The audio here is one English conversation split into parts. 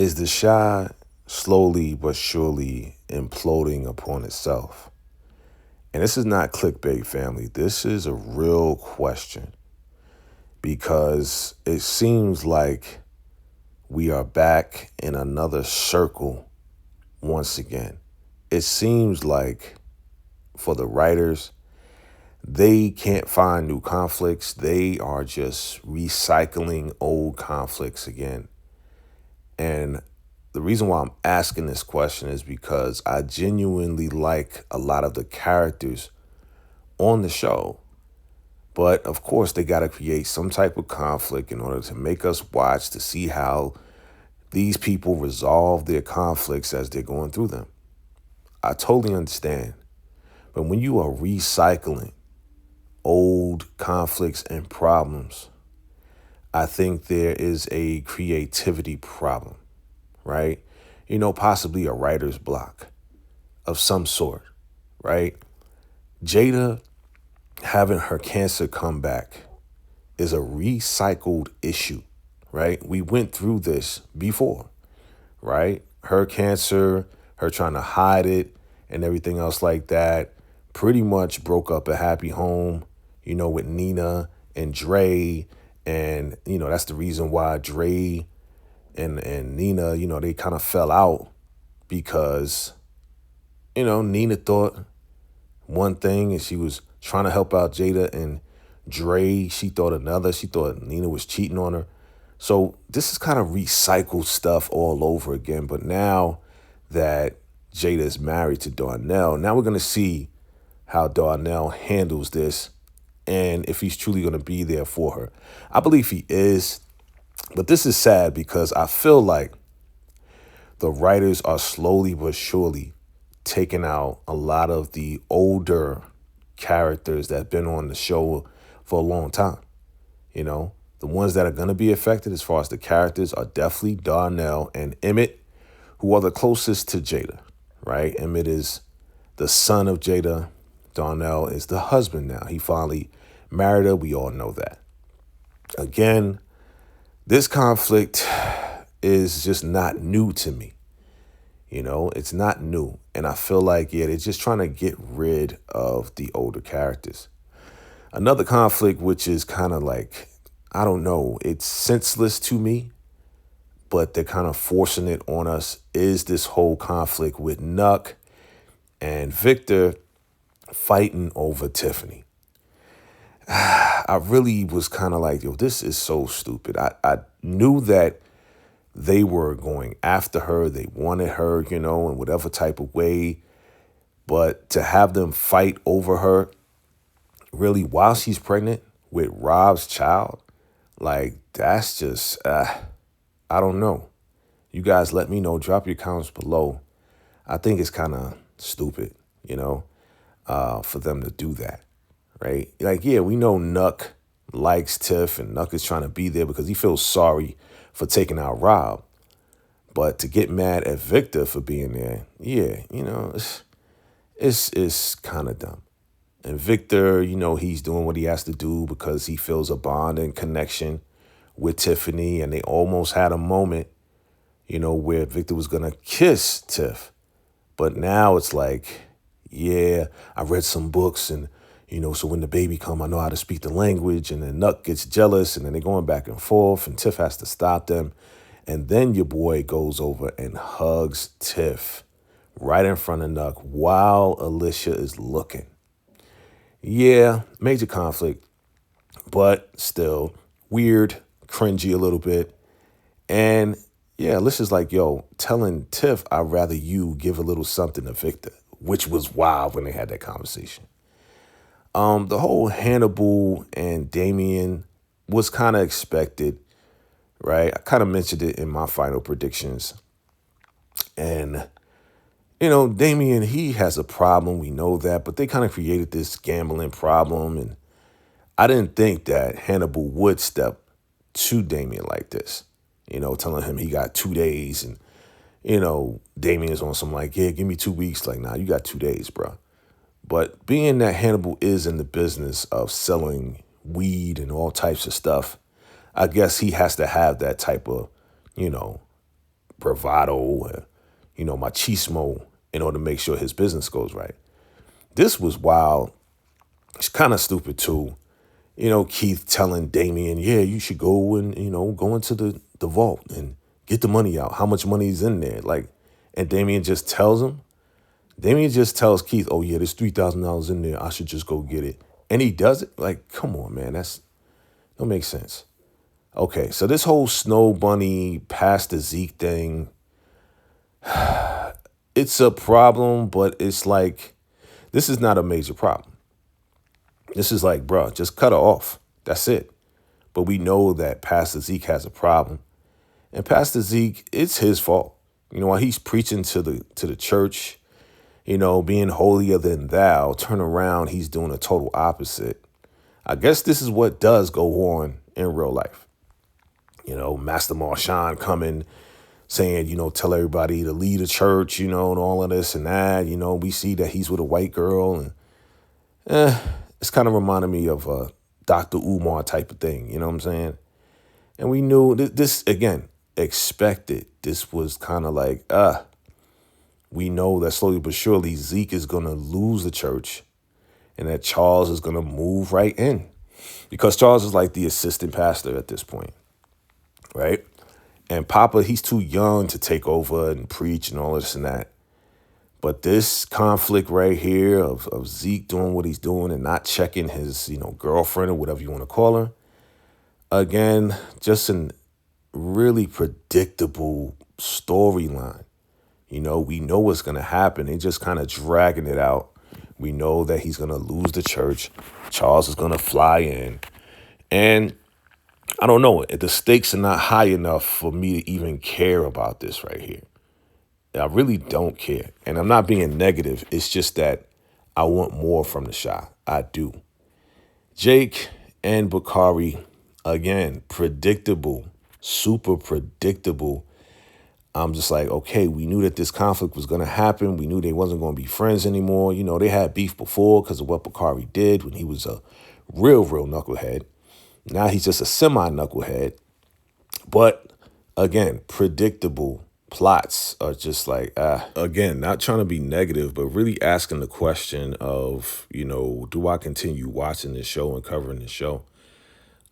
Is the shy slowly but surely imploding upon itself? And this is not clickbait, family. This is a real question because it seems like we are back in another circle once again. It seems like for the writers, they can't find new conflicts. They are just recycling old conflicts again. And the reason why I'm asking this question is because I genuinely like a lot of the characters on the show. But of course, they got to create some type of conflict in order to make us watch to see how these people resolve their conflicts as they're going through them. I totally understand. But when you are recycling old conflicts and problems, I think there is a creativity problem, right? Possibly a writer's block of some sort, right? Jada having her cancer come back is a recycled issue, right? We went through this before, right? Her cancer, her trying to hide it and everything else like that, pretty much broke up a happy home, with Nina and Dre. And, that's the reason why Dre and Nina, they kind of fell out because, Nina thought one thing and she was trying to help out Jada, and Dre, she thought another. She thought Nina was cheating on her. So this is kind of recycled stuff all over again. But now that Jada is married to Darnell, now we're going to see how Darnell handles this and if he's truly going to be there for her. I believe he is. But this is sad because I feel like the writers are slowly but surely taking out a lot of the older characters that have been on the show for a long time. The ones that are going to be affected as far as the characters are definitely Darnell and Emmett, who are the closest to Jada, right? Emmett is the son of Jada. Darnell is the husband now. He finally married her. We all know that. Again, this conflict is just not new to me. It's not new. And I feel like, they're just trying to get rid of the older characters. Another conflict, which is kind of like, I don't know, it's senseless to me, but they're kind of forcing it on us, is this whole conflict with Nuck and Victor fighting over Tiffany. I really was kind of like, this is so stupid. I knew that they were going after her. They wanted her, in whatever type of way. But to have them fight over her, really, while she's pregnant with Rob's child, like, that's just, I don't know. You guys let me know. Drop your comments below. I think it's kind of stupid, for them to do that, right? Like, we know Nuck likes Tiff and Nuck is trying to be there because he feels sorry for taking out Rob. But to get mad at Victor for being there, it's kind of dumb. And Victor, he's doing what he has to do because he feels a bond and connection with Tiffany. And they almost had a moment, where Victor was going to kiss Tiff. But now it's like, I read some books and, so when the baby come, I know how to speak the language. And then Nuck gets jealous and then they're going back and forth and Tiff has to stop them. And then your boy goes over and hugs Tiff right in front of Nuck while Alicia is looking. Yeah, major conflict, but still weird, cringy a little bit. And Alicia's like, telling Tiff, I'd rather you give a little something to Victor, which was wild when they had that conversation. The whole Hannibal and Damien was kind of expected, right? I kind of mentioned it in my final predictions. And Damien, he has a problem. We know that, but they kind of created this gambling problem. And I didn't think that Hannibal would step to Damien like this, telling him he got 2 days. And, Damien's on some like, give me 2 weeks. Like, nah, you got 2 days, bro. But being that Hannibal is in the business of selling weed and all types of stuff, I guess he has to have that type of, bravado, machismo in order to make sure his business goes right. This was wild. It's kind of stupid too. Keith telling Damien, yeah, you should go and, go into the vault and get the money out. How much money is in there? And Damien just tells him. Damien just tells Keith, oh yeah, there's $3,000 in there. I should just go get it. And he does it. Come on, man. Don't make sense. Okay, so this whole Snow Bunny past the Zeke thing, it's a problem, but it's this is not a major problem. This is bruh, just cut her off. That's it. But we know that Pastor Zeke has a problem. And Pastor Zeke, it's his fault. While he's preaching to the church, being holier than thou, turn around, he's doing a total opposite. I guess this is what does go on in real life. Master Marshawn coming, saying, tell everybody to leave the church, and all of this and that. We see that he's with a white girl. And it's kind of reminding me of a Dr. Umar type of thing. You know what I'm saying? And we knew this, again, expected. This was kind of we know that slowly but surely Zeke is going to lose the church and that Charles is going to move right in because Charles is the assistant pastor at this point, right? And Papa, he's too young to take over and preach and all this and that. But this conflict right here of Zeke doing what he's doing and not checking his, girlfriend or whatever you want to call her, again, just an really predictable storyline. We know what's going to happen. They're just kind of dragging it out. We know that he's going to lose the church. Charles is going to fly in. And I don't know. The stakes are not high enough for me to even care about this right here. I really don't care. And I'm not being negative. It's just that I want more from the shot. I do. Jake and Bakari, again, predictable, super predictable. I'm just okay, we knew that this conflict was going to happen. We knew they wasn't going to be friends anymore. They had beef before because of what Bakari did when he was a real knucklehead. Now he's just a semi-knucklehead. But, again, predictable plots are just again, not trying to be negative, but really asking the question of, do I continue watching this show and covering this show?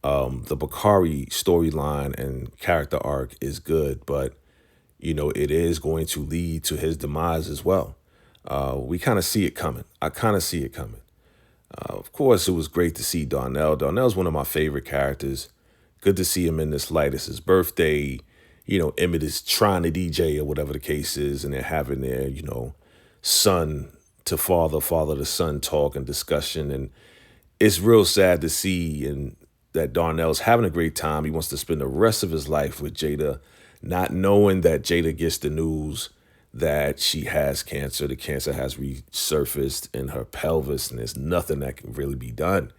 The Bakari storyline and character arc is good, but it is going to lead to his demise as well. We kind of see it coming. I kind of see it coming. Of course, it was great to see Darnell. Darnell's one of my favorite characters. Good to see him in this light. It's his birthday. Emmett is trying to DJ or whatever the case is, and they're having their, son to father to son talk and discussion. And it's real sad to see and that Darnell's having a great time. He wants to spend the rest of his life with Jada, not knowing that Jada gets the news that she has cancer. The cancer has resurfaced in her pelvis, and there's nothing that can really be done.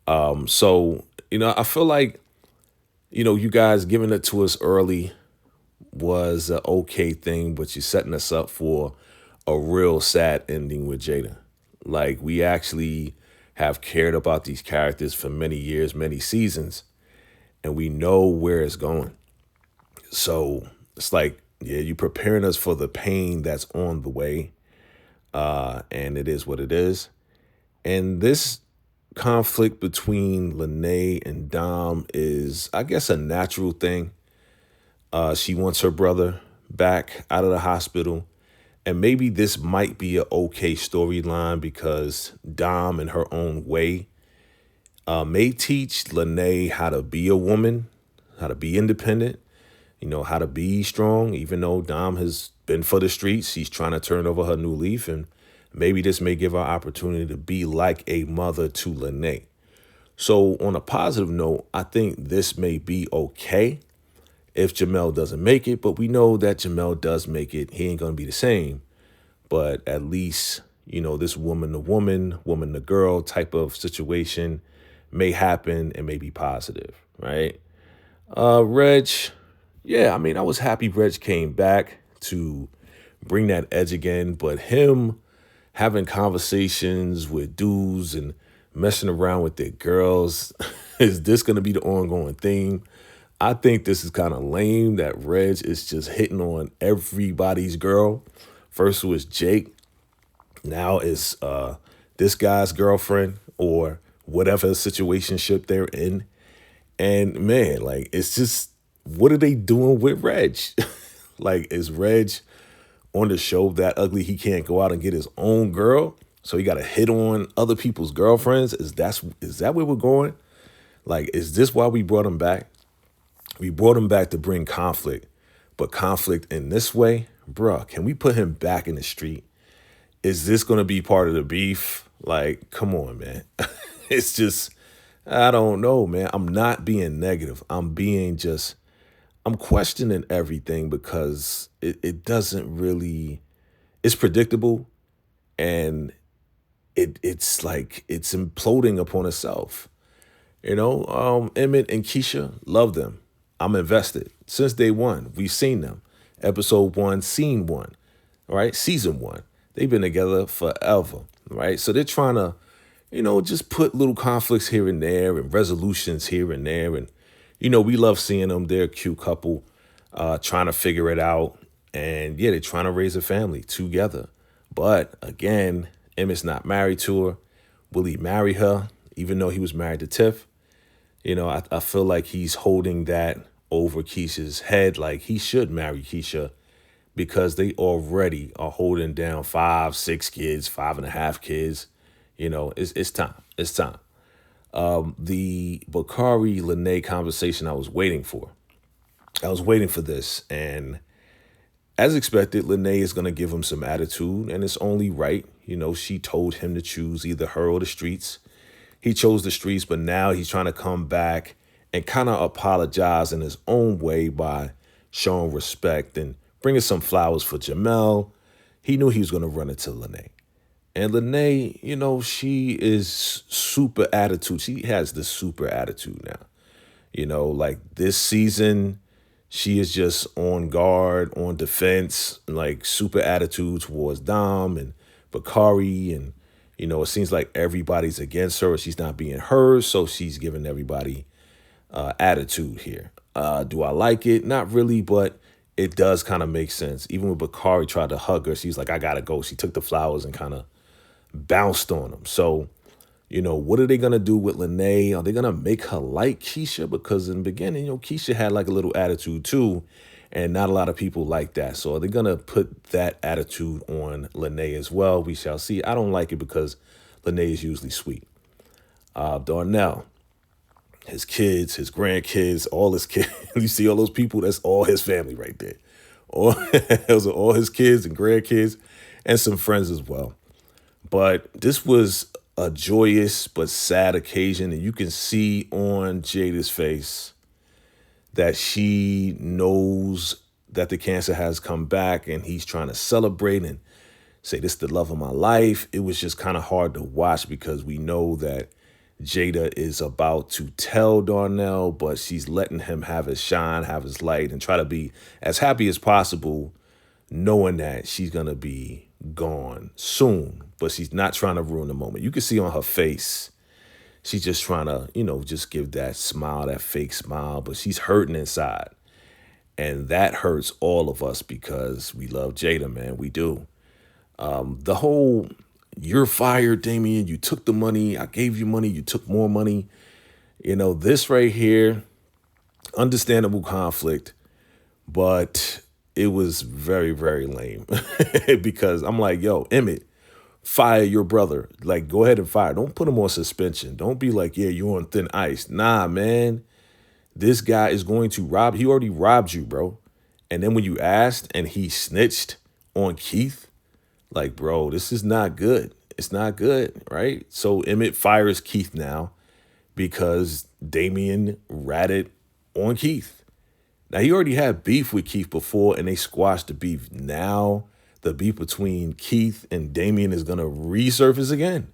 So, I feel you guys giving it to us early was an okay thing, but you're setting us up for a real sad ending with Jada. We actually have cared about these characters for many years, many seasons, and we know where it's going. So it's yeah, you're preparing us for the pain that's on the way. And it is what it is. And this conflict between Lene and Dom is, I guess, a natural thing. She wants her brother back out of the hospital. And maybe this might be an okay storyline because Dom, in her own way, may teach Lene how to be a woman, how to be independent, how to be strong. Even though Dom has been for the streets, she's trying to turn over her new leaf. And maybe this may give her opportunity to be like a mother to Lene. So on a positive note, I think this may be okay if Jamel doesn't make it. But we know that Jamel does make it. He ain't going to be the same. But at least, this woman to woman, woman to girl type of situation may happen and may be positive, right? Reg, yeah, I was happy Reg came back to bring that edge again. But him having conversations with dudes and messing around with their girls, is this going to be the ongoing theme? I think this is kind of lame that Reg is just hitting on everybody's girl. First it was Jake. Now it's this guy's girlfriend or whatever situationship they're in. And man, like it's just what are they doing with Reg? Like, is Reg on the show that ugly he can't go out and get his own girl? So he got to hit on other people's girlfriends? Is that where we're going? Like, is this why we brought him back? We brought him back to bring conflict, but conflict in this way, bruh, can we put him back in the street? Is this going to be part of the beef? Like, come on, man. It's just, I don't know, man. I'm not being negative. I'm questioning everything because it doesn't really, it's predictable and it's like it's imploding upon itself. Emmett and Keisha, love them. I'm invested. Since day one, we've seen them. Episode 1, scene 1, right? Season 1. They've been together forever, right? So they're trying to, just put little conflicts here and there and resolutions here and there. And, we love seeing them. They're a cute couple trying to figure it out. And yeah, they're trying to raise a family together. But again, Emmett's not married to her. Will he marry her, even though he was married to Tiff? I feel like he's holding that over Keisha's head, like he should marry Keisha because they already are holding down 5, 6 kids, 5.5 kids. It's time. It's time. The Bakari Lene conversation I was waiting for. I was waiting for this. And as expected, Lene is going to give him some attitude, and it's only right. She told him to choose either her or the streets. He chose the streets, but now he's trying to come back and kind of apologize in his own way by showing respect and bringing some flowers for Jamel. He knew he was going to run into Lene. And Lene, she is super attitude. She has the super attitude now. Like this season, she is just on guard, on defense, like super attitude towards Dom and Bakari. And, it seems like everybody's against her. She's not being heard. So she's giving everybody attitude here. Do I like it? Not really, but it does kind of make sense. Even when Bakari tried to hug her, she's like, I got to go. She took the flowers and kind of bounced on him. So, what are they going to do with Lene? Are they going to make her like Keisha? Because in the beginning, Keisha had like a little attitude too, and not a lot of people like that. So are they going to put that attitude on Lene as well? We shall see. I don't like it because Lene is usually sweet. Darnell, his kids, his grandkids, all his kids. You see all those people, that's all his family right there. Those are all his kids and grandkids and some friends as well. But this was a joyous but sad occasion, and you can see on Jada's face that she knows that the cancer has come back, and he's trying to celebrate and say, this is the love of my life. It was just kind of hard to watch because we know that Jada is about to tell Darnell, but she's letting him have his shine, have his light, and try to be as happy as possible, knowing that she's going to be gone soon, but she's not trying to ruin the moment. You can see on her face, she's just trying to, just give that smile, that fake smile, but she's hurting inside. And that hurts all of us because we love Jada, man. We do. The whole, you're fired, Damien. You took the money. I gave you money. You took more money. This right here, understandable conflict, but it was very, very lame because I'm like, yo, Emmett, fire your brother. Like, go ahead and fire. Don't put him on suspension. Don't be like, yeah, you're on thin ice. Nah, man. This guy is going to rob. He already robbed you, bro. And then when you asked and he snitched on Keith, like, bro, this is not good. It's not good, right? So Emmett fires Keith now because Damien ratted on Keith. Now, he already had beef with Keith before, and they squashed the beef. Now, the beef between Keith and Damien is going to resurface again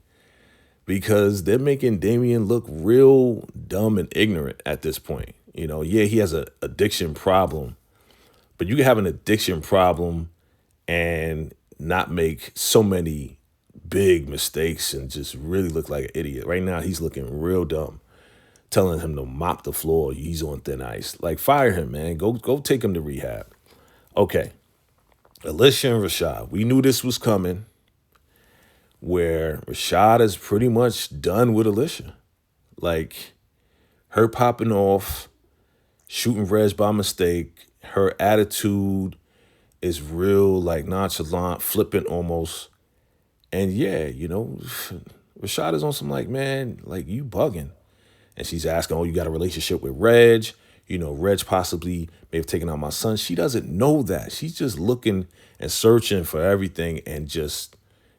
because they're making Damien look real dumb and ignorant at this point. Yeah, he has an addiction problem, but you can have an addiction problem and not make so many big mistakes and just really look like an idiot. Right now, he's looking real dumb. telling him to mop the floor. He's on thin ice. Like, fire him, man. Go take him to rehab. Okay. Alicia and Rashad. We knew this was coming, where Rashad is pretty much done with Alicia. Like, her popping off, shooting Reg by mistake. Her attitude is real, like, nonchalant, flippant almost. And yeah, Rashad is on some like, man, like, you bugging. And she's asking, oh, you got a relationship with Reg? Reg possibly may have taken out my son. She doesn't know that. She's just looking and searching for everything and just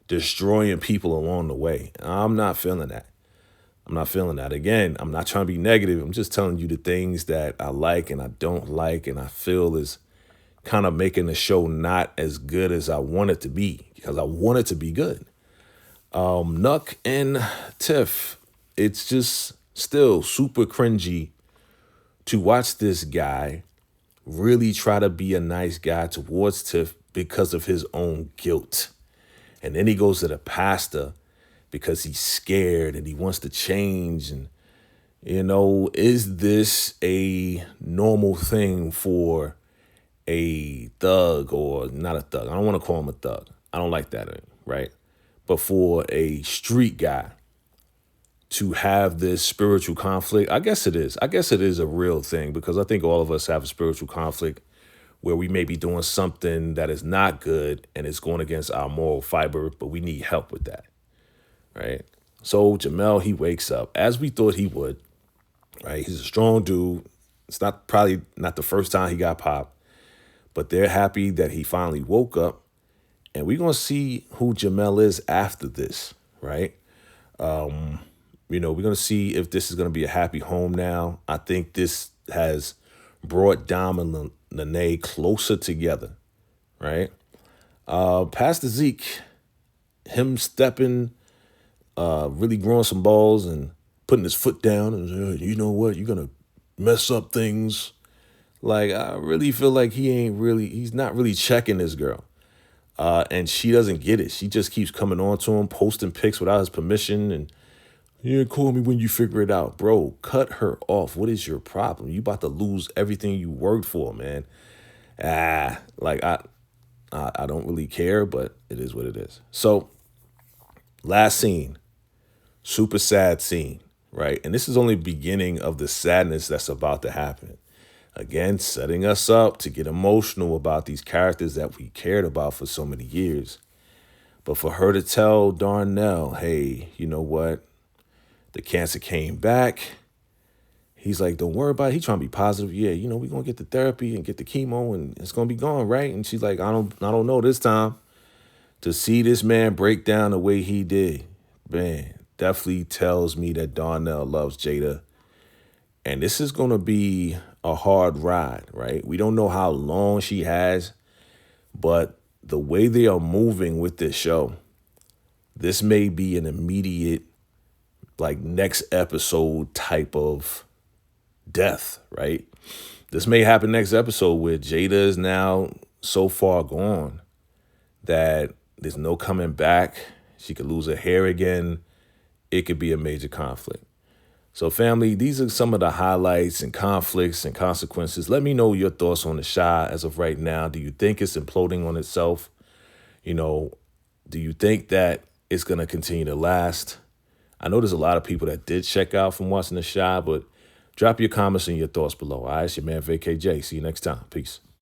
destroying people along the way. I'm not feeling that. Again, I'm not trying to be negative. I'm just telling you the things that I like and I don't like and I feel is kind of making the show not as good as I want it to be, because I want it to be good. Nuck and Tiff, it's just still super cringy to watch this guy really try to be a nice guy towards Tiff because of his own guilt. And then he goes to the pastor because he's scared and he wants to change. And, is this a normal thing for a thug, or not a thug? I don't want to call him a thug. I don't like that, right? But for a street guy to have this spiritual conflict, I guess it is. I guess it is a real thing, because I think all of us have a spiritual conflict where we may be doing something that is not good and it's going against our moral fiber, but we need help with that, right? So Jamel, he wakes up as we thought he would, right? He's a strong dude. It's probably not the first time he got popped, but they're happy that he finally woke up. And we're going to see who Jamel is after this, right? We're going to see if this is going to be a happy home now. I think this has brought Dom and Nene closer together, right? Pastor Zeke, him stepping, really growing some balls and putting his foot down and, you know what, you're going to mess up things. Like, I really feel like he's not really checking this girl. And she doesn't get it. She just keeps coming on to him, posting pics without his permission. And, yeah, call me when you figure it out. Bro, cut her off. What is your problem? You about to lose everything you worked for, man. I don't really care, but it is what it is. So, last scene, super sad scene, right? And this is only the beginning of the sadness that's about to happen. Again, setting us up to get emotional about these characters that we cared about for so many years. But for her to tell Darnell, hey, you know what? The cancer came back. He's like, don't worry about it. He's trying to be positive. Yeah, we're going to get the therapy and get the chemo and it's going to be gone, right? And she's like, I don't know this time. To see this man break down the way he did, man, definitely tells me that Darnell loves Jada. And this is going to be a hard ride, right? We don't know how long she has, but the way they are moving with this show, this may be an immediate, like, next episode type of death, right? This may happen next episode where Jada is now so far gone that there's no coming back. She could lose her hair again. It could be a major conflict. So, family, these are some of the highlights and conflicts and consequences. Let me know your thoughts on the Chi as of right now. Do you think it's imploding on itself? Do you think that it's going to continue to last? I know there's a lot of people that did check out from watching the Chi, but drop your comments and your thoughts below. All right, it's your man, VACAY-J. See you next time. Peace.